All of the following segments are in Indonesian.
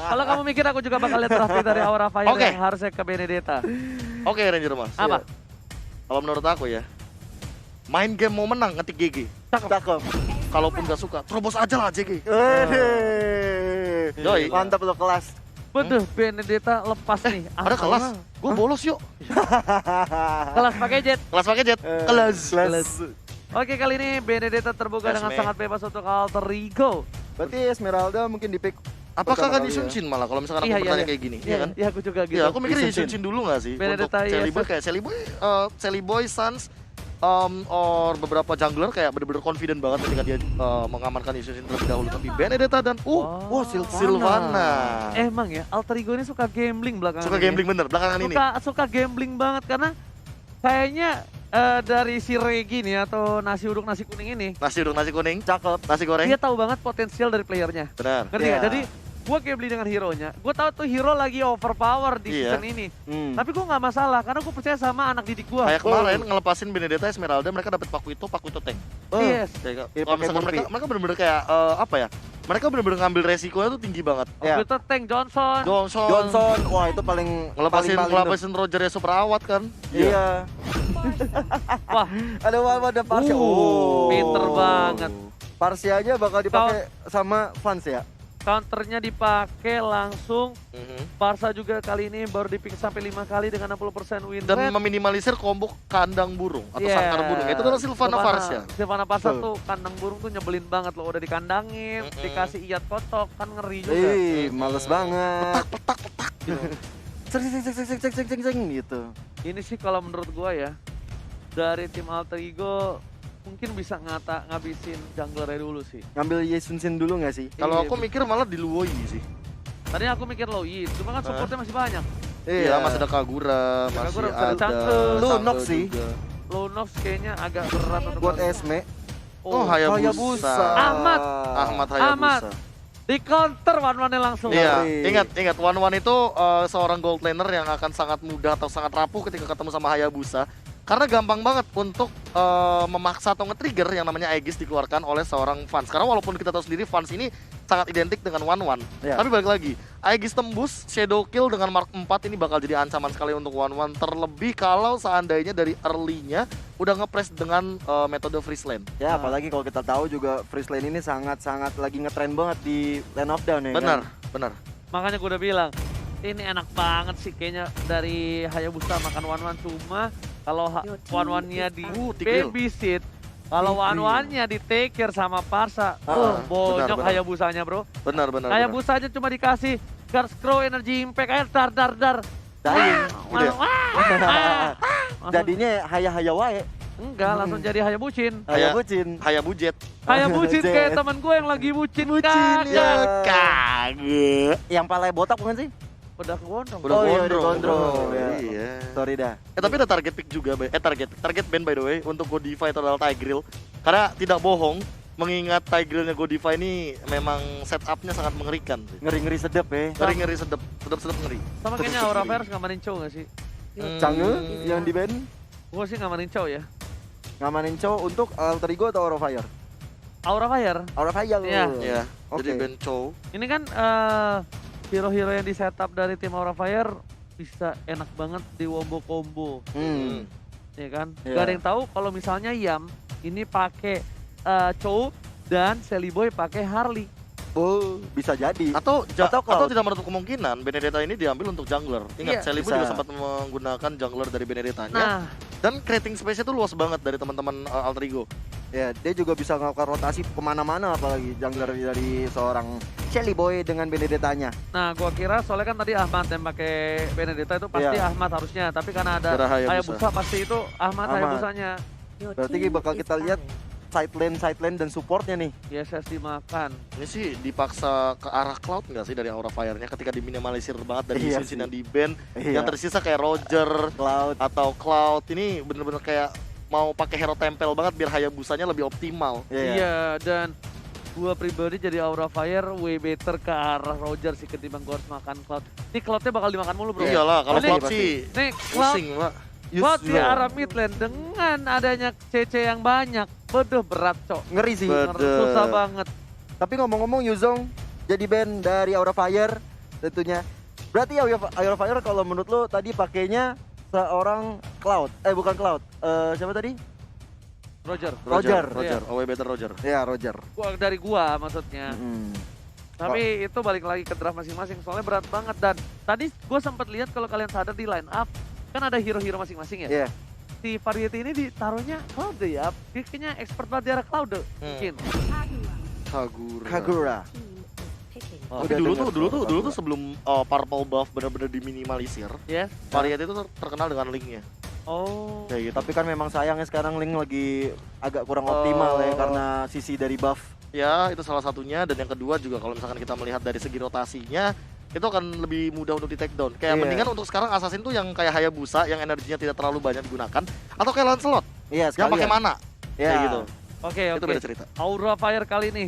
Kalau kamu mikir aku juga bakal lihat draft pick dari Aura Fire Oke. yang harusnya ke Benedetta. Oke Ranger Mas. Apa? Kalau menurut aku ya, main game mau menang ngetik GG. Cakep. Kalaupun gak suka, terobos aja lah JG. Waduh. Yoi. Mantap lo kelas. Betul, Benedetta lepas nih. Ada kelas, gue bolos yuk. Kelas pakai jet. Kelas pakai jet. Kelas. Oke, kali ini Benedetta terbuka dengan Esme. sangat bebas untuk Alter Ego. Berarti Esmeralda mungkin di pick. Apakah pertama kan kali Yishun ya. Shin malah kalau misalkan aku Iya, bertanya iya. kayak gini, iya kan? Iya, aku juga gitu. Iya, aku mikirnya Yishun Yishun Shin dulu gak sih? Benedetta, Untuk iya, Sally Boy kayak Sally Boy, Suns, or beberapa jungler kayak bener-bener confident banget ketika dia mengamankan Yishun Shin terlebih dahulu. Tapi Benedetta dan Wow. Sylvana. Emang ya, Alter Ego ini suka gambling belakangan Suka ini. gambling bener belakangan ini. Suka gambling banget karena kayaknya dari si Regi nih atau nasi uduk nasi kuning ini, Nasi uduk nasi kuning, Cakep. nasi goreng. dia tahu banget potensial dari playernya. Benar. Ngerti Iya. nggak? Jadi gue gambling dengan hero-nya. Gue tahu tuh hero lagi overpower di Iya. season ini. Hmm. Tapi gue nggak masalah karena gue percaya sama anak didik gue. Kayak kemarin ngelepasin Benedetta Esmeralda, mereka dapat Pakuito tank. Yes. Kayak Iya, kalau pakai misalkan Murphy. mereka bener-bener kayak apa ya? Mereka bener-bener ngambil resikonya tuh tinggi banget. Ya. Kita tank Johnson. Johnson, wah itu paling Ngelepasin Roger ya super awat kan. Iya. Wah, Ada Parsia. pinter banget. Parsia aja bakal dipakai sama Fans ya. Counternya dipakai langsung. Mhm. Barca juga kali ini baru dipick sampai 5 kali dengan 60% win Dan rate. meminimalisir combo kandang burung atau Yeah. sangkar burung. Itu adalah Sylvana Farsia. Sylvana Farsia Betul. tuh kandang burung tuh nyebelin banget loh. Udah dikandangin, Mm-mm. dikasih iat kotok, kan ngeri juga. Ih, males banget. Gitu. Ceng gitu. Ini sih kalau menurut gua ya, dari tim Alter Ego mungkin bisa ngabisin junglernya dulu sih. Ngambil Yishun Shin dulu nggak sih? Kalau Iya, aku mikir malah di Luoyi sih. Tadi aku mikir low Yi, cuma kan supportnya masih banyak. Iya, masih ada Kagura, masih Kagura, ada ada Lunox Sange sih. juga. Lunox kayaknya agak berat untuk Buat lawan. Esme. Oh, Hayabusa. Ahmad Ahmad Hayabusa. Di counter one-one-nya langsung. Iya, Ngeri. ingat One itu seorang gold laner yang akan sangat mudah atau sangat rapuh ketika ketemu sama Hayabusa. Karena gampang banget untuk memaksa atau nge-trigger yang namanya Aegis dikeluarkan oleh seorang Fans. Karena walaupun kita tahu sendiri Fans ini sangat identik dengan One. Iya. Tapi balik lagi, Aegis tembus, Shadow Kill dengan Mark 4 ini bakal jadi ancaman sekali untuk One. Terlebih kalau seandainya dari early-nya udah nge-press dengan metode freeze lane. Ya, apalagi kalau kita tahu juga Freeze Lane ini sangat-sangat lagi ngetren banget di Lane of Dawn ya. Benar, Kan? benar. Makanya gue udah bilang, ini enak banget sih kayaknya dari Hayabusa makan one-one. Cuma kalau one-one-nya di Tigril. babysit, kalau Tigril. one-one-nya di take care sama Parsa, bonyok benar. Hayabusanya bro. Benar. Hayabusa aja cuma dikasih Guard Scroll Energy Impact aja dar. Dying. Gitu ya? Langsung- Jadinya haya-haya wae. enggak, langsung jadi Hayabucin. Haya bucin. Hayabujet. Hayabucin Jet. kayak temen gue yang lagi bucin. Bucin, Kagak. ya. Kagak. Yang palanya botak bukan sih? Udah kegondong. Udah Oh iya, gondrong. udah gondrong. Ya. Iya. Sorry dah. Tapi ada target pick juga, target band by the way untuk Godiva itu adalah Tigreal. Karena tidak bohong, mengingat Tigrealnya Godiva ini memang setupnya sangat mengerikan. Ngeri-ngeri sedep ya. Ngeri sedep ngeri. Sama kayaknya Aura Fire ngamanin Chow gak sih? Cange yang di band Gue sih ngamanin Chow ya. ngamanin cowok untuk Alter Ego atau Aura Fire? Aura Fire. Aura Fire. Iya. Iya. Jadi Oke. band Chow. Ini kan hero-hero yang di setup dari tim Aura Fire bisa enak banget di wombo combo, Hmm. ya kan? Iya. Gak ada yang tahu kalau misalnya Yam ini pakai Chow dan Sally Boy pakai Harley. Oh, bisa jadi. Atau Atau Cloud. tidak menutup kemungkinan Benedetta ini diambil untuk jungler. Iya, Ingat, Sally Boy bisa. juga sempat menggunakan jungler dari Benedettanya. Nah, Dan creating space-nya tuh luas banget dari teman-teman Alter Ego. Ya, dia juga bisa melakukan rotasi kemana-mana apalagi jungler dari seorang Shelly Boy dengan Benedettanya. nah gua kira soalnya kan tadi Ahmad yang pakai Benedetta itu pasti Iya. Ahmad harusnya, tapi karena ada Kira Hayabusa. Hayabusa pasti itu Ahmad Ahmad. Hayabusanya. Berarti bakal kita lihat side lane dan supportnya nih. Yeses dimakan. Ini sih dipaksa ke arah Cloud nggak sih dari Aura Fire-nya ketika diminimalisir banget dari Iya Yishun sih. yang di ban. Iya. Yang tersisa kayak Roger Cloud. atau Cloud ini bener-bener kayak mau pakai hero tempel banget biar Hayabusanya lebih optimal. Iya, dan gua pribadi jadi Aura Fire way better ke arah Roger sih ketimbang gua harus makan Cloud. Ini Cloudnya bakal dimakan mulu bro. Iyalah, kalau Ini- Cloud pasti. sih Nih Cloud, pusing, Pak. Cloud di arah mid lane dengan adanya CC yang banyak. Beduh berat cok. Ngeri sih. Bener. Susah banget. Tapi ngomong-ngomong Yuzong jadi band dari Aura Fire tentunya. Berarti ya Aura Fire kalau menurut lo tadi pakainya seorang Cloud. Bukan Cloud. Siapa tadi? Roger. Roger. Away better Roger. Ya, Roger. Dari gua maksudnya. Tapi itu balik lagi ke draft masing-masing, soalnya berat banget. Dan tadi gue sempat lihat kalau kalian sadar di line up, kan ada hero-hero masing-masing ya. Iya. Si Variety ini ditaruhnya Cloud ya, dia kayaknya expert banget di arah Cloud mungkin. Kagura. Tapi Udah dulu tuh sebelum purple buff benar-benar diminimalisir, Ya. Variety itu terkenal dengan linknya. Oh. Kayak gitu. Tapi kan memang sayangnya sekarang Link lagi agak kurang optimal ya karena sisi dari buff. Ya, itu salah satunya. Dan yang kedua juga kalau misalkan kita melihat dari segi rotasinya, itu akan lebih mudah untuk di take down. Kayak Iya. mendingan untuk sekarang Assassin tuh yang kayak Hayabusa, yang energinya tidak terlalu banyak digunakan. Atau kayak Lancelot, Iya, yang pakai mana. Ya. Kayak gitu. Oke. Itu beda cerita. Aura Fire kali ini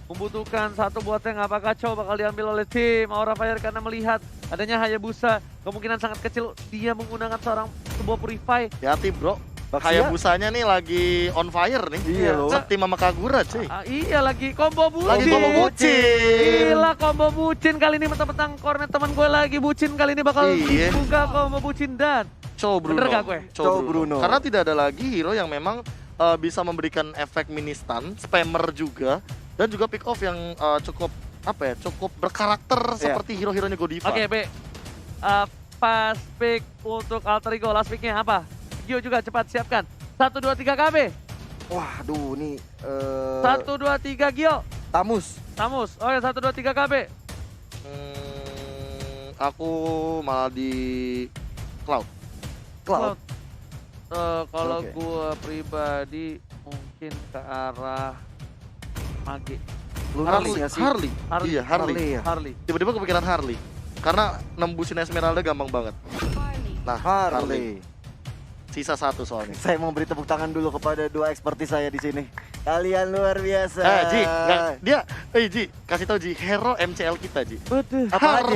membutuhkan satu buah tank, apakah kacau bakal diambil oleh tim Aura Fire karena melihat adanya Hayabusa, kemungkinan sangat kecil dia menggunakan sebuah Purify. Hati bro, Baxia? Hayabusanya nih lagi on fire nih. Iya loh. Setim sama Kagura cuy. Iya lagi combo bucin. Lagi combo bucin. Gila combo bucin kali ini mentang-mentang cornet teman gue lagi bucin kali ini bakal Iya. buka combo bucin dan Cow Bruno. Bener gak gue? Cow Bruno. Karena tidak ada lagi hero yang memang bisa memberikan efek mini stun, spammer juga, dan juga pick off yang cukup cukup berkarakter seperti hero-heronya Godiva. Oke, B. Pas pick untuk Alter Ego, last picknya apa? Gio juga cepat siapkan. 1, 2, 3 KB. Waduh, nih 1, 2, 3 Gio. Tamus. Tamus. Oh ya 1, 2, 3 KB. Aku malah di Cloud. Cloud. Kalau Oke. gua pribadi mungkin ke arah Mage. Lunasnya sih. Harley. Iya, Harley. ya. Harley. Tiba-tiba kepikiran Harley. Karena nembusin Esmeralda gampang banget. Nah, Harley. Sisa satu soalnya. Saya mau beri tepuk tangan dulu kepada dua ekspertis saya di sini. Kalian luar biasa. Ji, Ji, kasih tau Ji, hero MCL kita Ji. Waduh. Apa aja?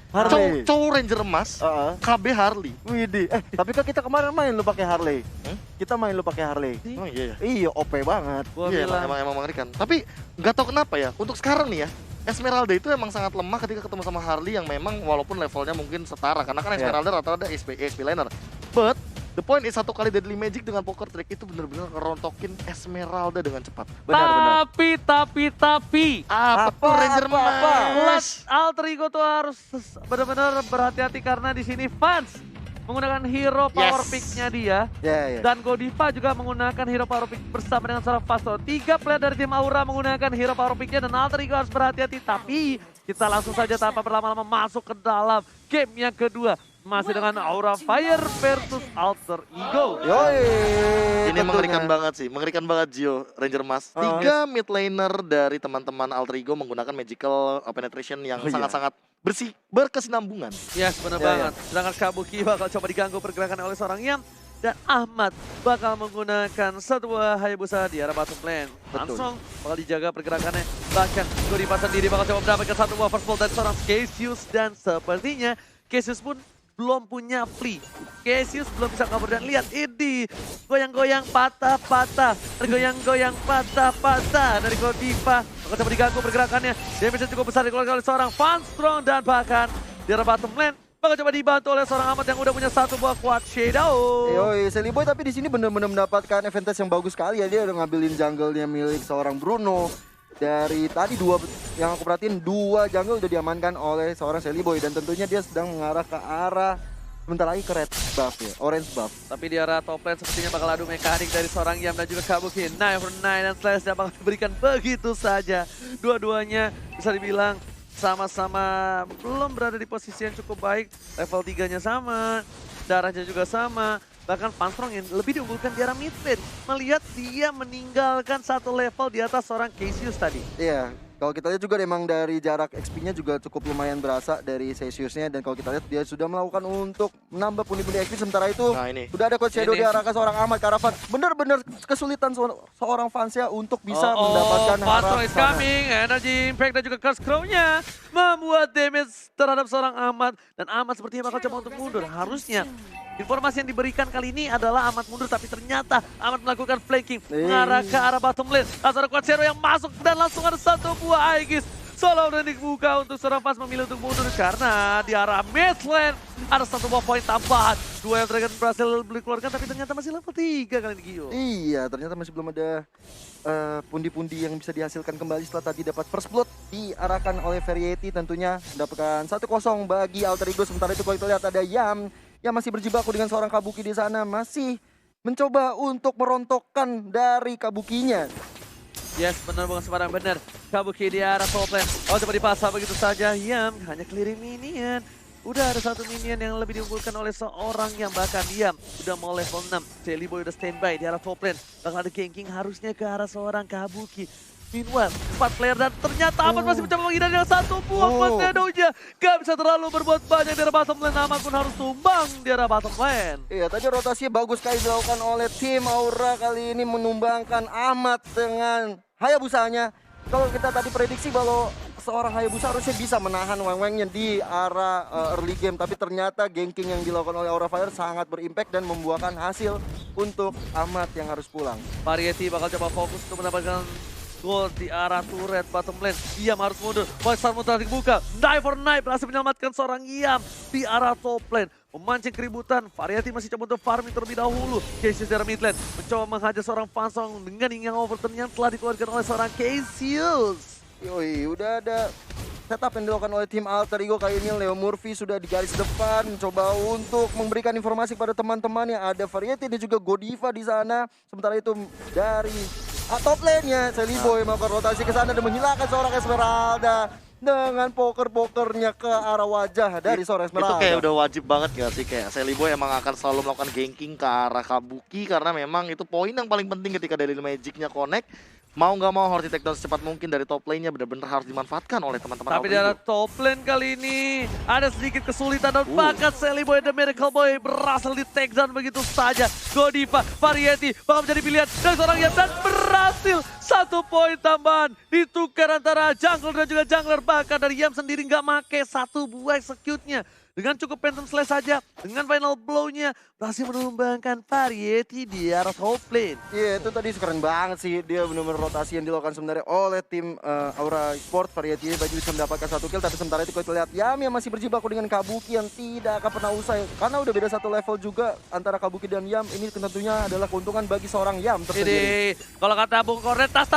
Harley. Cow Ranger Emas, Heeh. KB Harley. Widih. Tapi kan kita kemarin main lu pakai Harley. Kita main lu pakai Harley. Oh iya ya. Iya, OP banget. Gua Iya, bilang emang mengerikan. Tapi nggak tahu kenapa ya, untuk sekarang nih ya, Esmeralda itu emang sangat lemah ketika ketemu sama Harley yang memang walaupun levelnya mungkin setara. Karena kan Esmeralda rata-rata EXP laner. But the point is satu kali deadly magic dengan poker trick itu benar-benar ngerontokin Esmeralda dengan cepat. Benar. Tapi Apa tuh Ranger Mas? Alter Ego tuh harus benar-benar berhati-hati karena di sini fans menggunakan hero power Yes. pick-nya dia. Ya. Dan Godiva juga menggunakan hero power pick bersama dengan seorang Fasto. 3 player dari tim Aura menggunakan hero power pick-nya dan Alter Ego harus berhati-hati. Tapi kita langsung saja tanpa berlama-lama masuk ke dalam game yang kedua. Masih dengan Aura Fire versus Alter Ego. Yoi. Ini mengerikan banget sih, mengerikan banget Gio Ranger Mas. 3 mid laner dari teman-teman Alter Ego menggunakan magical penetration yang sangat-sangat bersih, berkesinambungan. Yes, benar Ya, banget. Sedangkan Kabuki bakal coba diganggu pergerakan oleh seorang Yam. Dan Ahmad bakal menggunakan satu buah Hayabusa di arah bottom lane. Langsung bakal dijaga pergerakannya. Bahkan Godiva sendiri bakal coba mendapatkan satu buah first blood dari seorang Cassius. Dan sepertinya Cassius pun belum punya free. Cassius belum bisa kabur dan lihat ini. Goyang-goyang patah-patah. Goyang-goyang patah-patah dari Godiva. Bakal coba diganggu pergerakannya. Damage cukup besar dikeluarkan oleh seorang Van Strong. Dan bahkan di arah bottom lane bakal coba dibantu oleh seorang Ahmad yang udah punya satu buah Quad Shadow. Yoi, Sally Boy tapi di sini benar-benar mendapatkan advantage yang bagus sekali ya. Dia udah ngambilin jungle-nya milik seorang Bruno. Dari tadi yang aku perhatiin 2 jungle udah diamankan oleh seorang Sally Boy dan tentunya dia sedang mengarah ke arah sebentar lagi ke red buff ya, orange buff. Tapi di arah top lane sepertinya bakal adu mekanik dari seorang Yam dan juga Kabuki. 9 dan Slash yang bakal diberikan begitu saja. Dua-duanya bisa dibilang sama-sama belum berada di posisi yang cukup baik. Level 3-nya sama, darahnya juga sama. Bahkan Van Strong yang lebih diunggulkan di arah mid lane. Melihat dia meninggalkan satu level di atas seorang Cassius tadi. Iya, kalau kita lihat juga emang dari jarak XP-nya juga cukup lumayan berasa dari Cassius-nya. Dan kalau kita lihat dia sudah melakukan untuk menambah pundi-pundi XP. Sementara itu Nah ini. sudah ada Quad Shadow Ini. diarahkan seorang Ahmad Karavan. Benar-benar kesulitan seorang fansnya untuk bisa mendapatkan Van Strong is sana. coming. Energy Impact dan juga Curse Crow-nya membuat damage terhadap seorang Ahmad. Dan Ahmad sepertinya bakal coba untuk mundur. Harusnya informasi yang diberikan kali ini adalah Ahmad mundur, tapi ternyata Ahmad melakukan flanking mengarah ke arah bottom lane. Langsung ada Quad Shadow yang masuk dan langsung ada satu buah Aegis. Solo dan dibuka untuk seorang Fans memilih untuk mundur karena di arah midlane ada satu buah poin tambahan. Dua yang Dragon berhasil dikeluarkan tapi ternyata masih level 3 kali ini Gio. Iya, ternyata masih belum ada pundi-pundi yang bisa dihasilkan kembali setelah tadi dapat first blood diarahkan oleh Variety, tentunya mendapatkan 1-0 bagi Alter Ego. Sementara itu kalau kita lihat ada Yam yang masih berjibaku dengan seorang Kabuki di sana, masih mencoba untuk merontokkan dari Kabukinya. Yes, benar bukan sembarang benar. Kabuki di arah top lane. Oh, coba dipasang begitu saja. Yam hanya clearing minion. Udah ada satu minion yang lebih diunggulkan oleh seorang yang bahkan Yam udah mau level 6. Celiboy udah standby di arah top lane. Bakal ada ganking harusnya ke arah seorang Kabuki. Meanwhile, 4 player dan ternyata Ahmad masih mencoba menghindari yang satu buah tornado-nya. Gak bisa terlalu berbuat banyak di arah bottom lane. Ahmad pun harus tumbang di arah bottom lane. Iya, tadi rotasinya bagus sekali dilakukan oleh tim Aura kali ini menumbangkan Ahmad dengan Hayabusanya. Kalau kita tadi prediksi bahwa seorang Hayabusa harusnya bisa menahan Weng-Wengnya di arah early game, tapi ternyata ganking yang dilakukan oleh Aura Fire sangat berimpact dan membuahkan hasil untuk Ahmad yang harus pulang. Variety bakal coba fokus untuk mendapatkan gol di arah turret bottom lane. Yam harus mundur. Poison mutlak dibuka. Knife for knife berhasil menyelamatkan seorang Yam di arah top lane. Memancing keributan. Variety masih coba untuk farming terlebih dahulu. Cassius dari mid lane mencoba menghajar seorang Fansong dengan yang overturn yang telah dikeluarkan oleh seorang Cassius. Yoi, udah ada setup yang dilakukan oleh tim Alter Ego kali ini. Leo Murphy sudah di garis depan, mencoba untuk memberikan informasi kepada teman-temannya. Ada Variety dan juga Godiva di sana. Sementara itu dari top lane-nya Celiboy melakukan rotasi ke sana dan menghilangkan seorang Esmeralda dengan poker-pokernya ke arah wajah dari seorang Esmeralda. Itu kayak udah wajib banget gak sih, kayak Celiboy emang akan selalu melakukan ganking ke arah Kabuki karena memang itu poin yang paling penting ketika dari Magic-nya connect. Mau nggak mau harus di-take down secepat mungkin dari top lane-nya, benar-benar harus dimanfaatkan oleh teman-teman. Tapi di arah top lane kali ini ada sedikit kesulitan dan bakat Celiboy dan Miracle Boy berhasil di-take down begitu saja. Godiva, Variety bakal menjadi pilihan dari seorang Yam dan berhasil 1 poin tambahan ditukar antara jungler dan juga jungler. Bahkan dari Yam sendiri nggak make 1 buah execute-nya. Dengan cukup Phantom Slash saja, dengan final blow-nya berhasil menumbangkan Variety di arah top lane. Iya, itu tadi keren banget sih. Dia benar-benar rotasi yang dilakukan sebenarnya oleh tim Aura Sport. Variety baju bisa mendapatkan 1 kill, tapi sementara itu kalau lihat Yam yang masih berjibaku dengan Kabuki yang tidak akan pernah usai. Karena udah beda 1 level juga antara Kabuki dan Yam. Ini tentunya adalah keuntungan bagi seorang Yam tersendiri. Ini kalau kata Bung Kornet, tas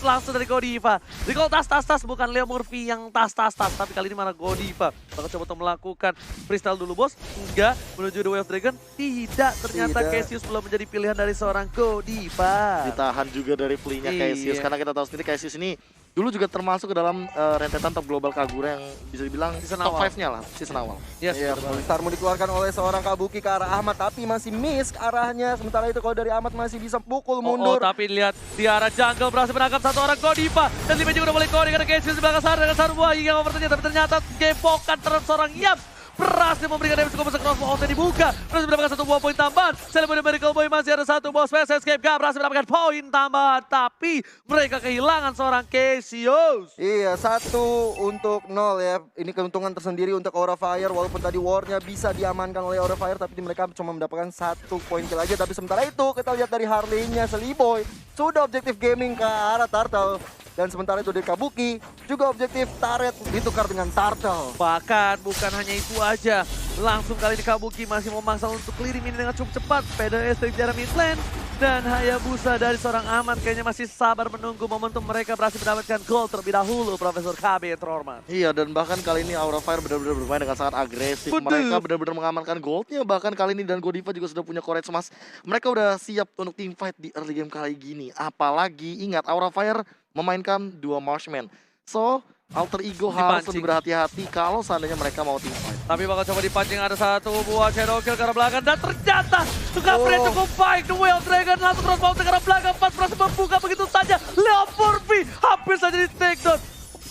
langsung dari Godiva. Recall tas bukan Leo Murphy yang tas, tapi kali ini malah Godiva. Bakal coba untuk melakukan freestyle dulu bos. Enggak, menuju The Way of Dragon. Tidak, ternyata Cassius belum menjadi pilihan dari seorang Godiva. Ditahan juga dari play-nya Cassius, karena kita tahu sendiri Cassius ini dulu juga termasuk ke dalam rentetan top global Kagura yang bisa dibilang season top awal. 5-nya lah, season awal. Yes, Iya, Star mau dikeluarkan oleh seorang Kabuki ke arah Ahmad, tapi masih miss arahnya. Sementara itu kalau dari Ahmad masih bisa pukul mundur. Tapi lihat di arah jungle berhasil menangkap 1 orang Godiva. Dan Lima juga udah mulai connect karena Cassius di belakang sana dengan Saru Buah yang overtnya. Tapi ternyata gepokan terhadap seorang Yam. Berhasil memberikan damage cukup besar, crossbow outnya dibuka. Berhasil mendapatkan 1 buah poin tambahan. Celiboy dan Miracle Boy masih ada 1 buah space escape. Gak berhasil mendapatkan poin tambahan. Tapi mereka kehilangan seorang Cassius. Iya, 1 untuk 0 ya. Ini keuntungan tersendiri untuk Aura Fire. Walaupun tadi war-nya bisa diamankan oleh Aura Fire, tapi mereka cuma mendapatkan 1 poin kill aja. Tapi sementara itu kita lihat dari Harley-nya Celiboy sudah objektif gaming ke arah Turtle. Dan sementara itu dari Kabuki juga objektif turret ditukar dengan Turtle. Bahkan bukan hanya itu aja. Langsung kali ini Kabuki masih memaksa untuk clearing ini dengan cukup cepat. PDS dari jarak mid lane. Dan Hayabusa dari seorang Ahmad kayaknya masih sabar menunggu momentum mereka berhasil mendapatkan gol terlebih dahulu. Profesor KB Trorman. Iya, dan bahkan kali ini Aura Fire benar-benar bermain dengan sangat agresif. Betul. Mereka benar-benar mengamankan goldnya. Bahkan kali ini dan Godiva juga sudah punya courage emas. Mereka udah siap untuk team fight di early game kali gini. Apalagi ingat Aura Fire memainkan 2 marksman. So, Alter Ego harus lebih berhati-hati kalau seandainya mereka mau team fight. Tapi bakal coba dipancing, ada 1 buah shadow kill ke arah belakang. Dan ternyata Gabri cukup baik. The Way of Dragon langsung crossbow ke arah belakang. Pas berhasil membuka begitu saja. Leo Murphy hampir saja di take down.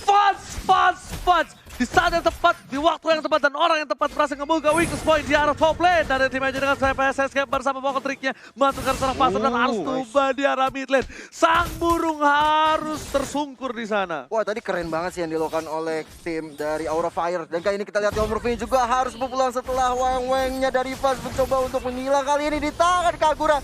Fans. Di saat yang tepat, di waktu yang tepat, dan orang yang tepat berhasil ngebuka weakness point di arah top lane. Dan tim aja dengan CPS Escape bersama pokok triknya masukkan seorang pasar dan harus tuba di arah mid lane. Sang burung harus tersungkur di sana. Wah, tadi keren banget sih yang dilakukan oleh tim dari Aura Fire. Dan kali ini kita lihat Leo Murphy juga harus berpulang setelah Weng-Wengnya dari Fans mencoba untuk menghilang. Kali ini di tangan Kagura.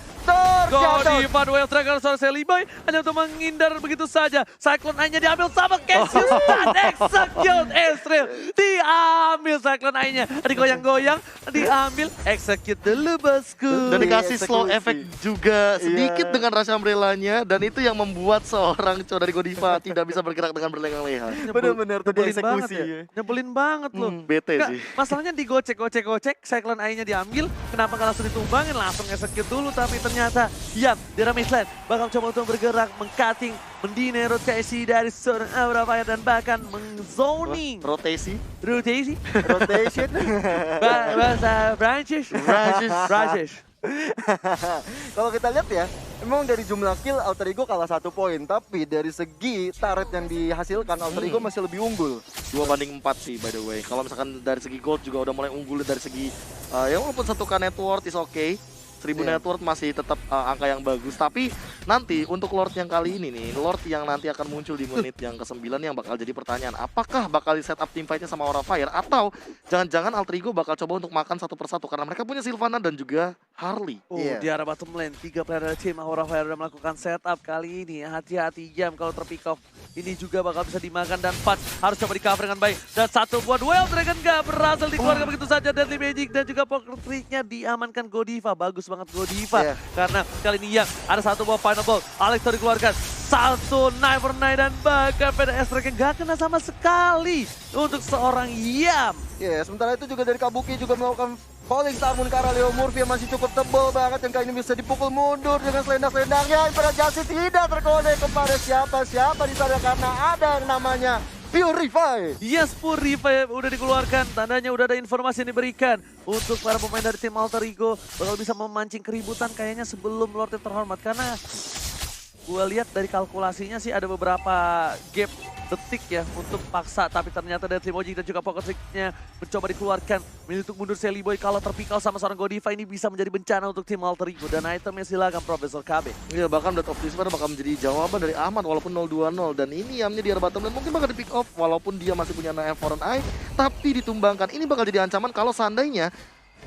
Godiva duel tracker seorang Seliboy hanya untuk menghindar begitu saja. Cyclone Eye-nya diambil sama Cassius dan execute Ezreal. Diambil Cyclone Eye-nya. Digoyang-goyang, diambil, execute dulu bosku. Dan dikasih Eksekusi. slow effect juga sedikit dengan Rush Umbrella-nya. Dan itu yang membuat seorang cowok dari Godiva tidak bisa bergerak dengan berlengang-lengang. Bener-bener tuh Nyebelin banget dieksekusi. ya. Nyebelin banget loh. Bete Nggak, sih. masalahnya digocek, Cyclone Eye-nya diambil, kenapa nggak langsung ditumbangin, langsung execute dulu, tapi ternyata di Ramis Lane bakal coba untuk bergerak, meng-cutting, mendine rotasi dari seorang Aura Fire dan bahkan meng-zoning. Rotasi. Rotasi? Rotation. Bahasa Prancis? Prancis. Kalau kita lihat ya, emang dari jumlah kill Alter Ego kalah 1 poin, tapi dari segi turret yang dihasilkan Alter Ego masih lebih unggul. 2/4 sih by the way. Kalau misalkan dari segi gold juga udah mulai unggul, dari segi ya walaupun 1K net worth is okay. 1000 Iya. net worth masih tetap angka yang bagus. Tapi nanti untuk Lord yang kali ini nih, Lord yang nanti akan muncul di menit yang ke-9 yang bakal jadi pertanyaan. Apakah bakal di setup team fight-nya sama Aura Fire, atau jangan-jangan Alter Ego bakal coba untuk makan satu persatu karena mereka punya Sylvana dan juga Harley. Oh, Iya. di arah bottom lane, 3 player dari tim Aura Fire sudah melakukan setup kali ini. Hati-hati jam kalau terpick off. Ini juga bakal bisa dimakan dan Pat harus coba di cover dengan baik. Dan satu buat Wild Dragon gak berhasil dikeluarkan begitu saja. Deadly Magic dan juga Poker Trick-nya diamankan Godiva. Bagus banget Godiva. Iya. Karena kali ini yang ada satu buah final ball. Alex dikeluarkan. Satu Night for Night dan bahkan PDS Dragon gak kena sama sekali untuk seorang Yam. Ya, sementara itu juga dari Kabuki juga melakukan Falling Star Moon ke arah Leo Murphy yang masih cukup tebal banget, yang kali ini bisa dipukul mundur dengan selendang-selendangnya. Imperial Justice tidak terkonek kepada siapa-siapa di sana karena ada yang namanya Purify. Yes, Purify udah dikeluarkan, tandanya udah ada informasi yang diberikan untuk para pemain dari tim Alter Ego bakal bisa memancing keributan kayaknya sebelum Lord yang terhormat, karena gue lihat dari kalkulasinya sih ada beberapa gap detik ya untuk paksa, tapi ternyata Deadly Magic dan juga Pocket Trick-nya mencoba dikeluarkan. Milih untuk mundur Seliboy, kalau terpikal sama seorang Godiva ini bisa menjadi bencana untuk tim Alter Ego. Dan itemnya silakan Profesor KB. Iya, bahkan Death of Despair bakal menjadi jawaban dari Ahmad walaupun 0-2-0. Dan ini Yamnya di arah bottom lane mungkin bakal di pick off walaupun dia masih punya Naya Foreign Eye, tapi ditumbangkan. Ini bakal jadi ancaman kalau seandainya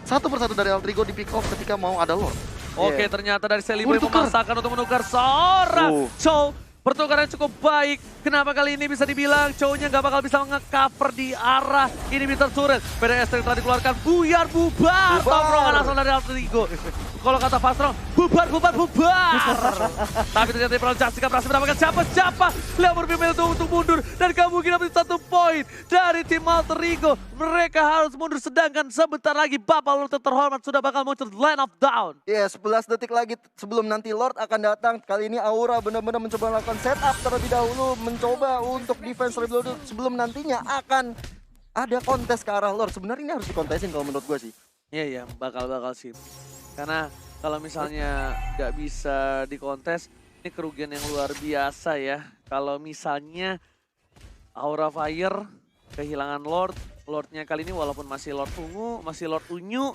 satu persatu dari Alter Ego di pick off ketika mau ada Lord. Oke, Yeah. ternyata dari Seliboy Ditukar. memaksakan untuk menukar seorang Chow. Pertukaran cukup baik. Kenapa kali ini bisa dibilang Chow-nya nggak bakal bisa nge-cover di arah ini bisa turret. PDS yang telah dikeluarkan buyar bubar. Tongkrongan langsung dari Alter Ego. Kalau kata Fastrong, bubar. Tapi ternyata Imperial Justice berhasil mendapatkan siapa-siapa. Leo Murphy untuk mundur. Dan kemungkinan menjadi 1 poin dari tim Alter Ego. Mereka harus mundur, sedangkan sebentar lagi Bapak Lord terhormat sudah bakal muncul line of down. Ya, 11 detik lagi sebelum nanti Lord akan datang. Kali ini Aura benar-benar mencoba melakukan setup terlebih dahulu, mencoba untuk defense terlebih dahulu sebelum nantinya akan ada kontes ke arah Lord. Sebenarnya ini harus dikontesin kalau menurut gue sih. Iya, bakal sih. Karena kalau misalnya nggak bisa dikontes, ini kerugian yang luar biasa ya. Kalau misalnya Aura Fire kehilangan Lordnya kali ini walaupun masih Lord Ungu, masih Lord Unyu,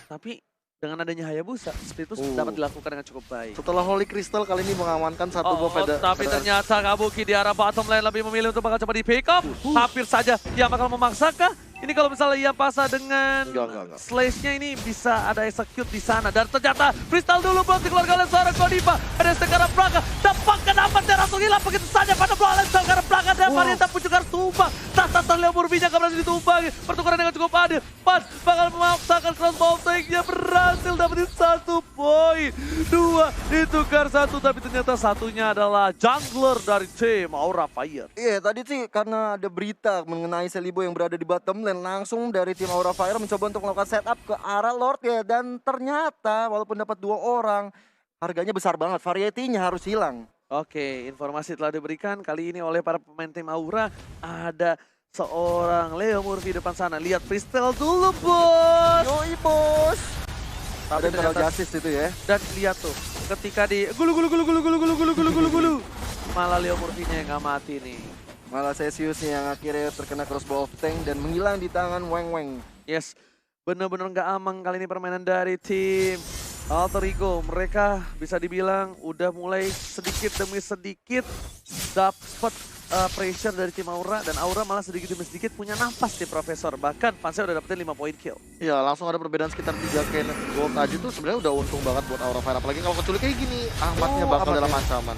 tapi dengan adanya Hayabusa, seperti itu dapat dilakukan dengan cukup baik. Setelah Holy Crystal kali ini mengamankan satu buah Tapi ternyata Kabuki di arah bottom lane lebih memilih untuk bakal coba di pick up. Hampir saja dia bakal memaksakah? Ini kalau misalnya ia pasah dengan Enggak. slash-nya ini bisa ada execute di sana. Dan ternyata freestyle dulu belum dikeluarkan oleh seorang Godiva. Ada sekarang belakang. Dapatkan langsung hilang begitu saja pada bola sekarang belakang. Dan Varieta pun juga harus tumbang. Tas Leo Murphy-nya gak berhasil ditumbang. Pertukaran dengan cukup adil. Pas bakal memaksakan crossbow take-nya berhasil dapetin 1 poin. 2 ditukar 1, tapi ternyata satunya adalah jungler dari tim Aura Fire. Iya, tadi sih karena ada berita mengenai Seliboy yang berada di bottom lane, langsung dari tim Aura Fire mencoba untuk melakukan setup ke arah Lord ya, dan ternyata walaupun dapat 2 orang, harganya besar banget, variety-nya harus hilang. Oke, informasi telah diberikan kali ini oleh para pemain tim Aura. Ada seorang Leo Murphy depan sana. Lihat freestyle dulu, bos. Yoi bos. Tapi Ada Imperial ternyata, Justice itu ya. dan lihat tuh, ketika di gulu. Malah Leo Murphy-nya yang gak mati nih. Malah Cesius yang akhirnya terkena crossbow of tank dan menghilang di tangan Weng. Yes, bener-bener gak aman kali ini permainan dari tim Alter Ego. Mereka bisa dibilang udah mulai sedikit demi sedikit dapat pressure dari tim Aura, dan Aura malah sedikit demi sedikit punya nafas di Profesor. Bahkan Fansnya udah dapetin 5 poin kill. Ya langsung ada perbedaan sekitar 3 Kenneth Gold aja tuh sebenarnya udah untung banget buat Aura Fire. Apalagi kalau kecuali kayak gini, Ahmadnya bakal dalam ancaman.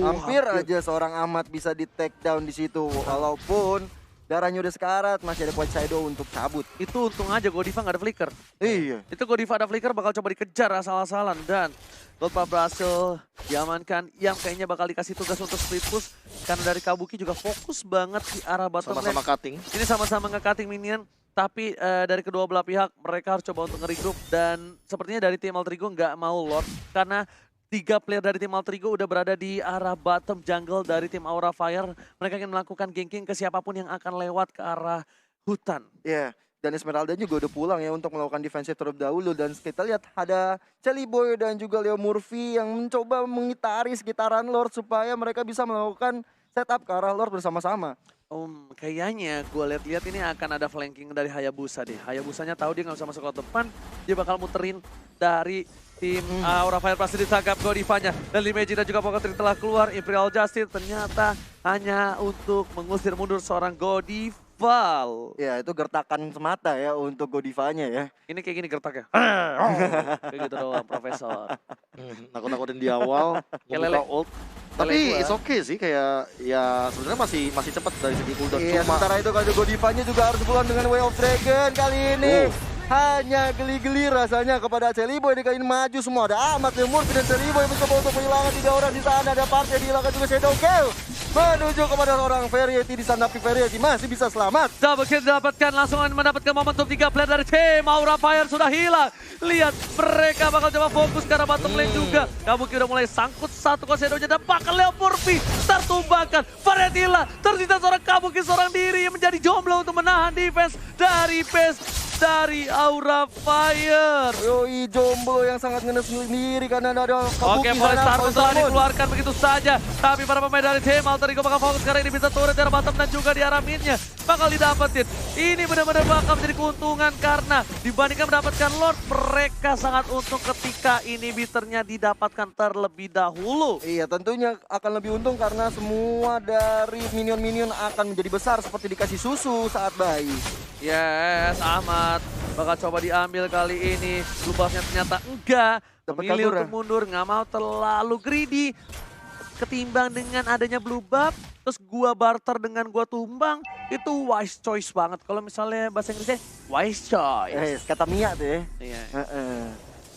Hampir aja seorang Ahmad bisa di take down di situ. Walaupun darahnya udah sekarat, masih ada White Shadow untuk cabut. Itu untung aja Godiva nggak ada flicker. Iya. Itu Godiva ada flicker bakal coba dikejar asal-asalan, dan Goldpa berhasil diamankan. Yang kayaknya bakal dikasih tugas untuk split push karena dari Kabuki juga fokus banget di arah bottom lane. Sama-sama cutting. Ini sama-sama nge-cutting minion, tapi dari kedua belah pihak mereka harus coba untuk nge-regroup, dan sepertinya dari tim Alterigo nggak mau Lord karena 3 player dari tim Alterigo udah berada di arah bottom jungle dari tim Aura Fire. Mereka ingin melakukan ganking ke siapapun yang akan lewat ke arah hutan. Iya. Dan Esmeralda juga udah pulang ya untuk melakukan defensive terlebih dahulu. Dan kita lihat ada Celiboy dan juga Leo Murphy yang mencoba mengitari sekitaran Lord supaya mereka bisa melakukan setup ke arah Lord bersama-sama. Kayaknya gue lihat-lihat ini akan ada flanking dari Hayabusa deh. Hayabusanya tahu dia nggak bisa masuk ke depan, dia bakal muterin dari tim Aura Fire. Pasti ditangkap Godivanya, dan Limeji dan juga Pocket telah keluar. Imperial Justice ternyata hanya untuk mengusir mundur seorang Godival. Ya itu gertakan semata ya untuk Godivanya ya. Ini kayak gini gertaknya. Kayak gitu doang, Profesor. Nakut-nakutin di awal, Lele. ngebuka ult. Tapi it's okay sih, kayak ya sebenarnya masih cepet dari segi cooldown. Iya, Cuma sementara itu kalau Godivanya juga harus pulang dengan Way of Dragon kali ini. Hanya geli-geli rasanya kepada Celiboy. Kali ini maju semua. Ada Ahmad, Murphy dan Celiboy mencoba untuk menghilangkan 3 orang di sana. Ada Party yang dihilangkan juga Shadow Kill. Menuju kepada seorang Variety di sana, tapi Variety masih bisa selamat. Double kill didapatkan, langsung mendapatkan momentum 3 player dari tim Aura Fire sudah hilang. Lihat, mereka bakal coba fokus ke arah bottom lane juga. Kabuki udah mulai sangkut satu Shadow-nya, dan bahkan Leo Murphy tertumbangkan. Variety hilang, tersisa seorang Kabuki seorang diri yang menjadi jomblo untuk menahan defense dari base dari Aura Fire. Yoi, jomblo yang sangat ngenes sendiri karena ada Oke, Kabuki Volley sana, Starbus telah dikeluarkan begitu saja. Tapi para pemain dari tim Alterigo bakal fokus karena ini bisa turret di arah bottom dan juga di arah midnya. Bakal didapetin. Ini benar-benar bakal menjadi keuntungan karena dibandingkan mendapatkan Lord, mereka sangat untung ketika inhibitornya didapatkan terlebih dahulu. Iya, tentunya akan lebih untung karena semua dari minion-minion akan menjadi besar seperti dikasih susu saat bayi. Yes, Ahmad bakal coba diambil kali ini. Lubangnya ternyata enggak. Dapat Memilih kabur ya? untuk mundur, nggak mau terlalu greedy. Ketimbang dengan adanya blue buff, terus gua barter dengan gua tumbang, itu wise choice banget. Kalau misalnya bahasa Inggrisnya, wise choice. Kata Mia tuh ya. Iya.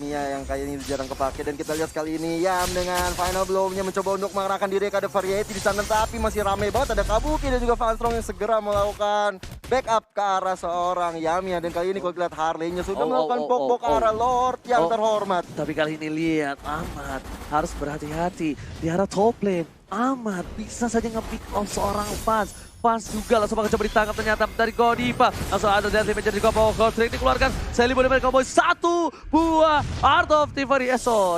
Mia yang kayaknya jarang kepake, dan kita lihat kali ini Yam dengan final blow-nya mencoba untuk mengarahkan diri ke ada Variety di sana, tapi masih ramai banget. Ada Kabuki dan juga Fanstrong yang segera melakukan backup ke arah seorang Yamia, dan kali ini kalau lihat Harley-nya sudah melakukan pok-pok ke arah Lord yang terhormat. Tapi kali ini lihat, Ahmad harus berhati-hati di arah top lane. Ahmad bisa saja nge-pick off seorang Fans juga langsung bakal coba ditangkap ternyata dari Godiva. Langsung ada Deadly Major juga bawa Goldstreak dikeluarkan. Celiboy dari Cowboy, 1 buah Art of Thievery,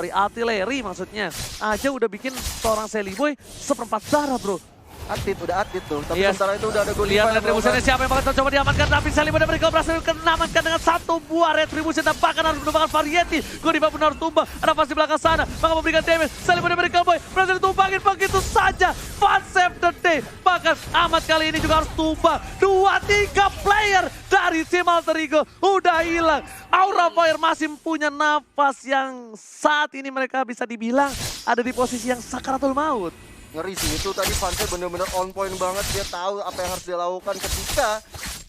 artileri maksudnya. Aja udah bikin seorang Celiboy seperempat darah, bro. Udah aktif tuh, tapi sementara itu udah ada Godiva. Lihat retribusinya siapa yang bakal coba diamankan, tapi Celiboy dari Mereka berhasil menamankan dengan 1 buah retribusi, dan bahkan harus menumbangkan Variety. Godiva pun harus tumbang, ada Fans di belakang sana, maka memberikan damage. Celiboy dari Mereka berhasil ditumbangin begitu saja. Fans save the day. Bahkan Ahmad kali ini juga harus tumbang. 2-3 player dari tim Alterigo udah hilang. Aura Fire masih punya nafas yang saat ini mereka bisa dibilang ada di posisi yang sakaratul maut. Ngeri sih, itu tadi Fansnya bener-bener on point banget. Dia tahu apa yang harus dia lakukan ketika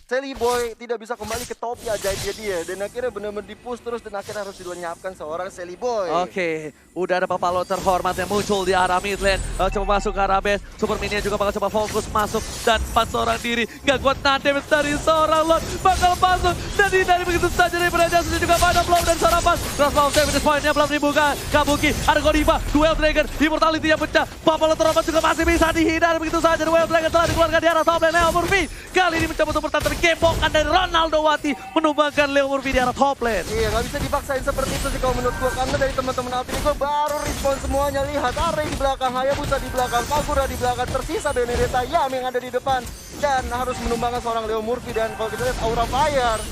Celiboy tidak bisa kembali ke topi ajaibnya dia, dan akhirnya benar-benar dipush terus, dan akhirnya harus dilenyapkan seorang Celiboy. Oke, udah ada Papalo terhormat yang muncul di arah mid lane. Coba masuk ke arah base, Super Minion juga bakal coba fokus masuk, dan 4 seorang diri. Gak kuat nahan damage dari seorang Lord, bakal masuk, dan dihindari begitu saja dari Brajasus juga pada blow dan seorang pas. Crossbow damage point-nya belum dibuka. Kabuki, ada Godiva, Duel Dragon, Immortality yang pecah. Papalo terhormat juga masih bisa dihindari begitu saja. Duel Dragon telah dikeluarkan di arah top lane. Leo Murphy kali ini mencoba untuk bertahan, gebokan dari Ronaldo Wati menumbangkan Leo Murphy di arah top lane. Iya, nggak bisa dipaksain seperti itu sih kalau menurut gua, karena dari teman-teman Alterigo baru respon semuanya. Lihat, Array di belakang, Hayabusa di belakang, Kagura di belakang, tersisa Benedetta Yam yang ada di depan, dan harus menumbangkan seorang Leo Murphy. Dan kalau kita lihat Aura Fire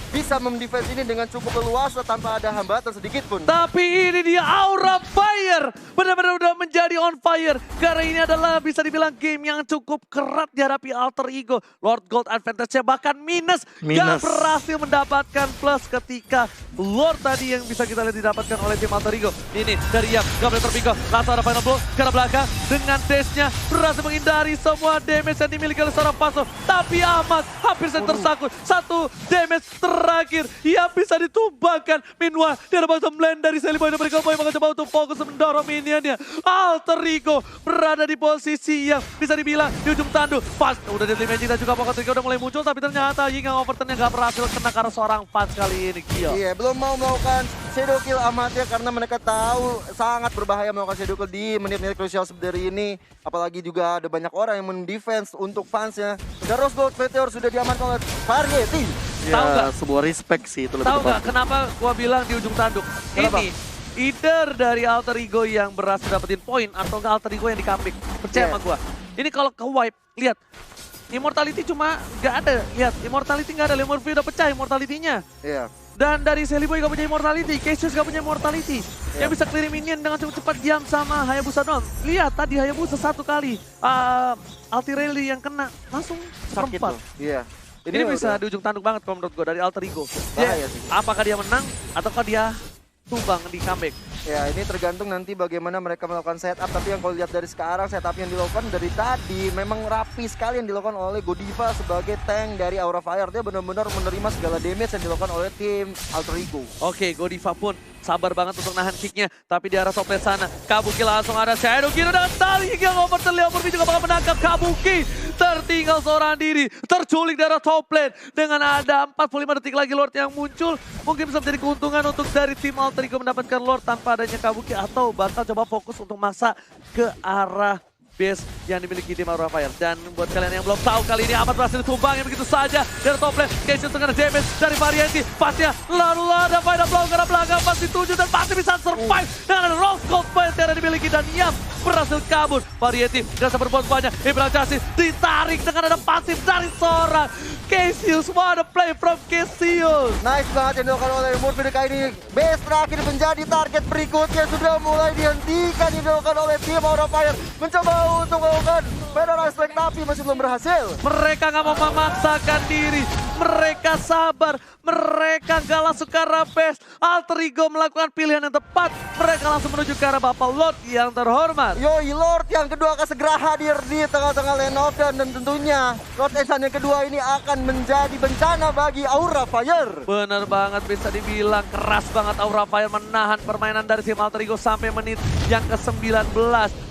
bisa mendefense ini dengan cukup leluasa tanpa ada hambatan sedikit pun. Tapi ini dia Aura Fire Fire benar-benar udah menjadi on fire. Karena ini adalah bisa dibilang game yang cukup kerat dihadapi Alter Ego. Lord Gold advantage-nya bahkan minus. Gak berhasil mendapatkan plus ketika Lord tadi yang bisa kita lihat didapatkan oleh tim Alter Ego. Ini dari Yam, gak boleh terpikir. Langsung ada final blow ke arah belakang. Dengan dash-nya berhasil menghindari semua damage yang dimiliki oleh seorang Paso. Tapi Ahmad hampir saja tersangkut. Satu damage terakhir yang bisa ditumbangkan. Meanwhile, di arah bottom lane dari Seliboy dan Miracle Boy mencoba untuk fokus mendorong minionnya. Alter Ego berada di posisi yang bisa dibilang di ujung tanduk. Pas udah deadly magic dan juga Pocket Trigger udah mulai muncul, tapi ternyata Ying overturn-nya gak berhasil kena karena seorang Fans kali ini. Kill. Iya, belum mau melakukan shadow kill amatnya karena mereka tahu sangat berbahaya melakukan shadow kill di menit-menit krusial seperti ini. Apalagi juga ada banyak orang yang mendefense untuk fansnya. Dan Rose Gold Meteor sudah diamankan oleh Variety. Ya, tahu nggak? sebuah respect sih itu lebih Tahu nggak tepatnya. kenapa gua bilang di ujung tanduk? Kenapa? Ini either dari Alter Ego yang berhasil dapetin poin atau nggak Alter Ego yang di comeback. Percaya sama gua. Ini kalau ke wipe, lihat. Immortality cuma nggak ada. Lihat, Immortality nggak ada. Lemur V udah pecah Immortality-nya. Iya. Dan dari Seliboy gak punya Immortality, Cassius gak punya Immortality. Yang bisa clear minion dengan cukup cepat diam sama Hayabusa doang. Lihat tadi Hayabusa satu kali. Altirelli yang kena langsung Sakit serempat. tuh. Iya. Ini bisa di ujung tanduk banget kalau menurut gue dari Alter Ego. Bahaya sih. Apakah dia menang ataukah dia tumbang di comeback? Ya, ini tergantung nanti bagaimana mereka melakukan setup. Tapi yang kalau lihat dari sekarang, setup yang dilakukan dari tadi memang rapi sekali yang dilakukan oleh Godiva sebagai tank dari Aura Fire. Dia benar-benar menerima segala damage yang dilakukan oleh tim Alter Ego. Oke, Godiva pun sabar banget untuk nahan kicknya. Tapi di arah top lane sana, Kabuki langsung ada Shadow Kill dan tali yang overturn. Leomurfi juga bakal menangkap Kabuki. Tertinggal seorang diri, terculik di arah top lane. Dengan ada 45 detik lagi Lord yang muncul. Mungkin bisa menjadi keuntungan untuk dari tim Alter Ego mendapatkan Lord tanpa adanya Kabuki. Atau bakal coba fokus untuk maksa ke arah base yang dimiliki tim Aura Fire. Dan buat kalian yang belum tahu, kali ini Ahmad berhasil ditumbangin begitu saja dari top lane. Cassius dengan damage dari Variety. Pasnya lalu ada final blow ke arah belakang. Pas dituju dan pasti bisa survive dengan Rose Gold Meteor yang dimiliki. Dan Yam berhasil kabur. Variety gak bisa berbuat banyak. Ibrahim Justice ditarik dengan ada pasif dari seorang Cassius. What a play from Cassius. Nice banget yang dilakukan oleh Murphy kali ini. Base terakhir menjadi target berikutnya. Sudah mulai dihentikan yang dilakukan oleh tim Aura Fire. Mencoba untuk melakukan Federal Strike tapi masih belum berhasil. Mereka gak mau memaksakan diri. Mereka sabar. Mereka gak langsung ke arah base. Alter Ego melakukan pilihan yang tepat. Mereka langsung menuju ke arah Bapak Lord yang terhormat. Yoi, Lord yang kedua akan segera hadir di tengah-tengah lane of dan tentunya Lord Esan yang kedua ini akan menjadi bencana bagi Aura Fire. Bener banget, bisa dibilang keras banget Aura Fire menahan permainan dari tim Alter Ego sampai menit yang ke-19.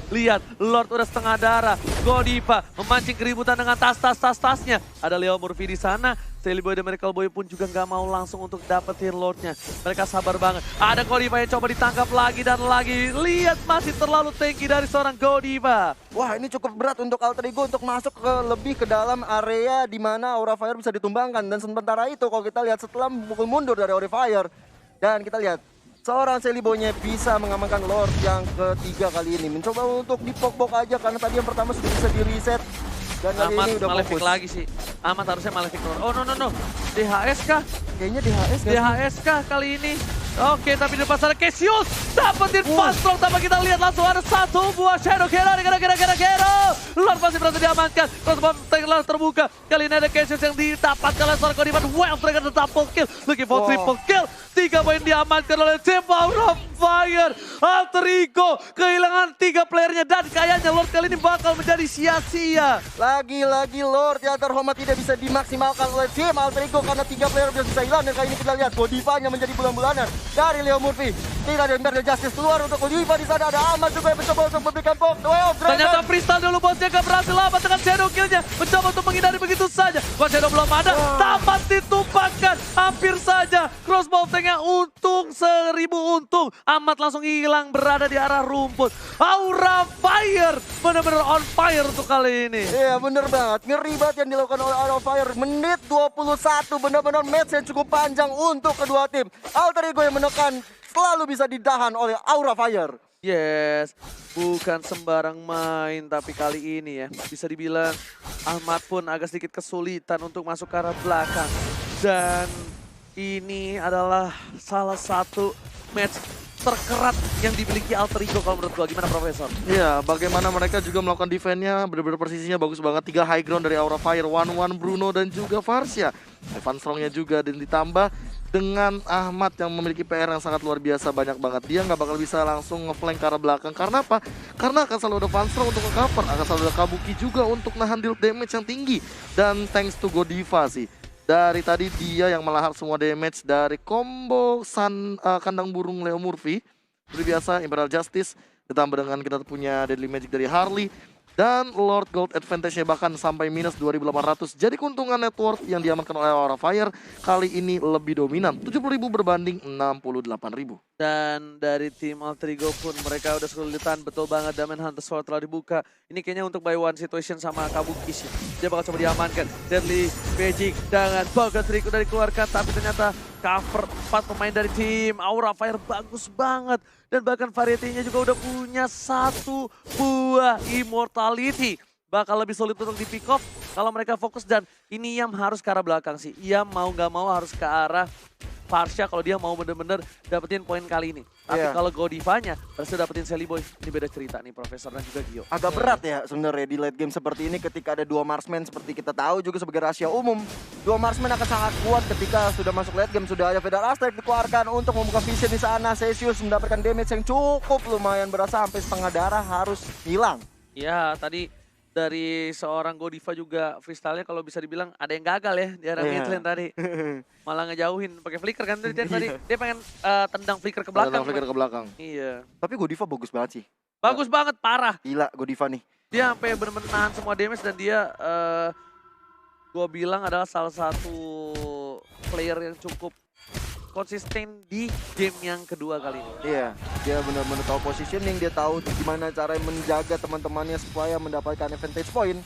Lihat, Lord udah setengah darah. Godiva memancing keributan dengan tas-tasnya. Ada Leomurfi di sana. Seliboy dan Miracle Boy pun juga nggak mau langsung untuk dapetin Lordnya. Mereka sabar banget. Ada Godiva yang coba ditangkap lagi dan lagi. Lihat, masih terlalu tanky dari seorang Godiva. Wah, ini cukup berat untuk Alter Ego untuk masuk lebih ke dalam area di mana Aura Fire bisa ditumbangkan. Dan sementara itu kalau kita lihat setelah memukul mundur dari Aura Fire. Dan kita lihat seorang Seliboynya bisa mengamankan Lord yang ketiga kali ini. Mencoba untuk dipok-pok aja karena tadi yang pertama sudah bisa di reset. Dan kali Ahmad ini udah Malefic fokus. lagi sih. Ahmad harusnya Malefic. Oh no. DHS kah? Kayaknya DHS kan? DHS kah kali ini? Oke, tapi di depan sana Cassius dapetin fast strong tanpa kita lihat langsung ada satu buah Shadow Kero. Lord masih berhasil diamankan. Crossbow telah terbuka. Kali ini ada Cassius yang didapatkan oleh seorang Godiva. Well, mereka ada double kill. Looking for triple kill. 3 poin diamankan oleh tim Aura Fire. Alter Ego kehilangan 3 playernya dan kayaknya Lord kali ini bakal menjadi sia-sia. Lagi-lagi Lord yang terhormat tidak bisa dimaksimalkan oleh tim Alter Ego karena 3 player bisa hilang. Dan kali ini kita lihat Godivanya menjadi bulan-bulanan dari Leomurfi. Tidak ada Ember Justice keluar untuk Godiva. Di sana ada Ahmad juga yang mencoba untuk memberikan pop. Ternyata freestyle dulu bosnya gak berhasil. Ahmad dengan shadow killnya mencoba untuk menghindari begitu saja. Kalau shadow belum ada, dapat ditumpahkan. Hampir saja crossbow tanknya untung 1000 untung. Ahmad langsung hilang berada di arah rumput. Aura Fire benar-benar on fire untuk kali ini. Iya bener banget, ngeri banget yang dilakukan oleh Aura Fire. Menit 21 benar-benar match yang cukup panjang untuk kedua tim. Alter Ego yang menekan selalu bisa ditahan oleh Aura Fire. Yes, bukan sembarang main, tapi kali ini ya bisa dibilang Ahmad pun agak sedikit kesulitan untuk masuk ke arah belakang. Dan ini adalah salah satu match terkerat yang dimiliki Alter Ego kalau menurut gua. Gimana Profesor? Iya, bagaimana mereka juga melakukan defense-nya, benar-benar presisinya bagus banget. 3 high ground dari Aura Fire, 1-1 Bruno dan juga Varsha. Evan Strong-nya juga, dan ditambah dengan Ahmad yang memiliki PR yang sangat luar biasa banyak banget. Dia nggak bakal bisa langsung ngeflank ke arah belakang. Karena apa? Karena akan selalu ada Van Strong untuk nge-cover, akan selalu ada Kabuki juga untuk nahan deal damage yang tinggi. Dan thanks to Godiva sih. Dari tadi dia yang melahap semua damage dari combo kandang burung Leo Murphy. Seperti biasa, Imperial Justice ditambah dengan kita punya Deadly Magic dari Harley. Dan Lord Gold advantage-nya bahkan sampai minus 2.800. Jadi keuntungan network yang diamankan oleh Aura Fire kali ini lebih dominan. 70.000 berbanding 68.000. Dan dari tim Alter Ego pun mereka udah kesulitan, betul banget. Diamond Hunter Sword telah dibuka. Ini kayaknya untuk buy one situation sama Kabuki sih. Dia bakal coba diamankan. Deadly Magic dengan Boga Trick udah dikeluarkan, tapi ternyata cover 4 pemain dari tim Aura Fire bagus banget. Dan bahkan variety-nya juga udah punya 1 buah Immortality. Bakal lebih sulit untuk di pick off kalau mereka fokus, dan ini Yam harus ke arah belakang sih. Yam mau gak mau harus ke arah Varsha kalau dia mau bener-bener dapetin poin kali ini. Tapi kalau Godivanya berhasil dapetin Sally Boy, ini beda cerita nih Profesor dan juga Gio. Agak berat ya sebenarnya di late game seperti ini ketika ada 2 marksman seperti kita tahu juga sebagai rahasia umum. 2 marksman akan sangat kuat ketika sudah masuk late game. Sudah ada Federal Strike dikeluarkan untuk membuka vision di sana. Celsius mendapatkan damage yang cukup lumayan berasa, sampai setengah darah harus hilang. Ya, tadi dari seorang Godiva juga freestyle-nya kalau bisa dibilang ada yang gagal ya di arah mid lane tadi. Malah ngejauhin pakai flicker kan tadi. Dia pengen tendang flicker ke belakang. Tendang flicker ke belakang. Iya. Tapi Godiva bagus banget sih. Bagus banget, parah. Gila Godiva nih. Dia sampai bener-bener nahan semua damage, dan dia gue bilang adalah salah satu player yang cukup konsisten di game yang kedua kali ini. Iya, dia benar-benar tahu positioning, dia tahu gimana cara menjaga teman-temannya supaya mendapatkan advantage point.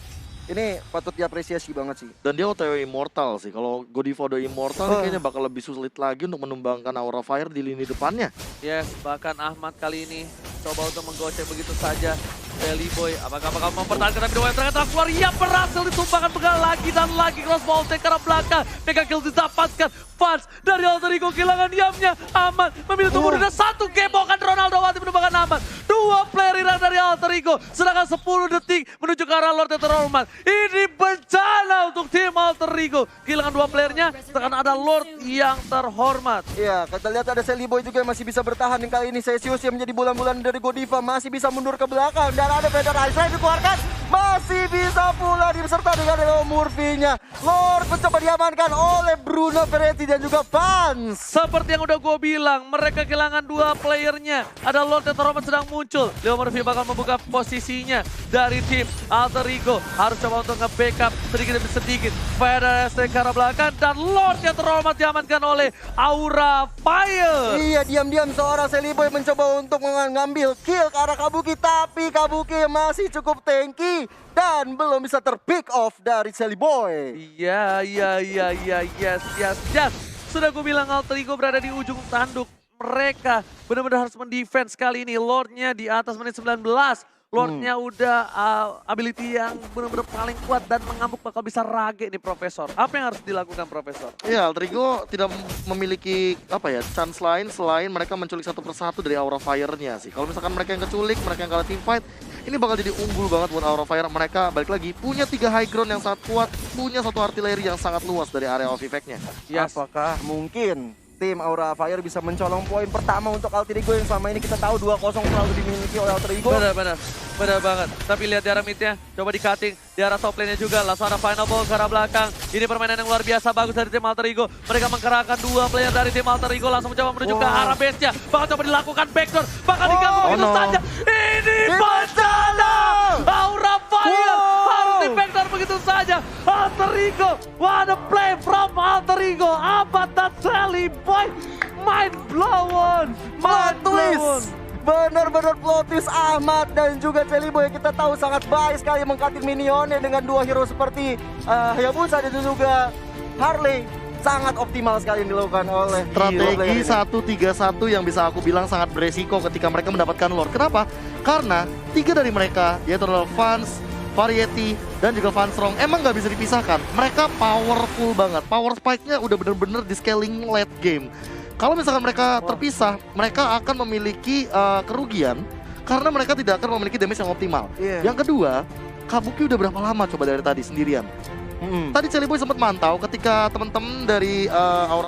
Ini patut diapresiasi banget sih. Dan dia OTW Immortal sih. Kalau Godiva udah Immortal kayaknya bakal lebih sulit lagi untuk menumbangkan Aura Fire di lini depannya. Yes, bahkan Ahmad kali ini coba untuk menggocek begitu saja Sally Boy. Apakah bakal mempertahankan, tapi yang ternyata keluar. Ia berhasil ditumbangkan pegang lagi dan lagi. Cross volley ke arah belakang. Mega kill didapatkan. Fans dari Alter Ego kehilangan diamnya. Ahmad memilih tunggu dan 1 gebokan Ronaldo Wati menumbangkan Ahmad. 2 player hilang dari Alter Ego. Sedangkan 10 detik menuju ke arah Lord yang terhormat. Ini bencana untuk tim Alter Ego. Kehilangan 2 playernya, sedangkan ada Lord yang terhormat. Iya, kita lihat ada Sally Boy juga yang masih bisa bertahan. Yang kali ini Celsius yang menjadi bulan-bulan dari Godiva masih bisa mundur ke belakang. Dan ada Federal Strike dikeluarkan. Masih bisa pula diserta dengan Leo Murphy-nya. Lord mencoba diamankan oleh Bruno Peretti dan juga Vans. Seperti yang udah gue bilang, mereka kehilangan 2 playernya. Ada Lord yang terhormat sedang muncul. Leo Murphy bakal membuka posisinya dari tim Alter Ego. Harus coba untuk nge-backup sedikit demi sedikit. Federal Strike ke arah belakang, dan Lord yang terhormat diamankan oleh Aura Fire. Iya, diam-diam seorang Sally Boy mencoba untuk mengambil kill ke arah Kabuki. Tapi Kabuki masih cukup tanky dan belum bisa ter-pick off dari Sally Boy. Iya, yes. Sudah gue bilang Alter Ego berada di ujung tanduk. Mereka benar-benar harus mendefense kali ini. Lordnya di atas menit 19. Lordnya udah ability yang benar-benar paling kuat dan mengamuk bakal bisa rage nih Profesor. Apa yang harus dilakukan Profesor? Ya, Alter Ego tidak memiliki chance lain selain mereka menculik satu persatu dari Aura Fire-nya sih. Kalau misalkan mereka yang keculik, mereka yang kalah team fight, ini bakal jadi unggul banget buat Aura Fire. Mereka balik lagi punya 3 high ground yang sangat kuat, punya 1 artileri yang sangat luas dari area of effect-nya. Yes. Apakah mungkin tim Aura Fire bisa mencolong poin pertama untuk Alter Ego yang selama ini kita tahu 2-0 selalu dimiliki oleh Alter Ego? Benar banget. Tapi lihat di arah mid-nya, coba di cutting. Di arah top lane-nya juga, langsung ada final ball ke arah belakang. Ini permainan yang luar biasa bagus dari tim Alter Ego. Mereka menggerakkan 2 player dari tim Alter Ego, langsung mencoba menuju ke arah base-nya. Bakal coba dilakukan backdoor, bakal digabung begitu saja. Ini bencana! Aura Fire harus di backdoor begitu saja. Alter Ego, what a play from Alter Ego. Ahmad dan Sally Boy, mind blown. Plot twist! Benar-benar plot twist. Ahmad dan juga Sally Boy kita tahu sangat baik sekali mengkatin minionnya dengan 2 hero seperti Hayabusa dan juga Harley. Sangat optimal sekali yang dilakukan oleh Strategi 1-3-1 yang bisa aku bilang sangat beresiko ketika mereka mendapatkan Lord. Kenapa? Karena 3 dari mereka, yaitu adalah Vans, Variety, dan juga Van Strong, emang nggak bisa dipisahkan. Mereka powerful banget. Power spike-nya udah bener-bener di scaling late game. Kalau misalkan mereka terpisah, mereka akan memiliki kerugian karena mereka tidak akan memiliki damage yang optimal. Yang kedua, Kabuki udah berapa lama coba dari tadi sendirian? Tadi Celi Boy sempat mantau ketika teman-teman dari Aura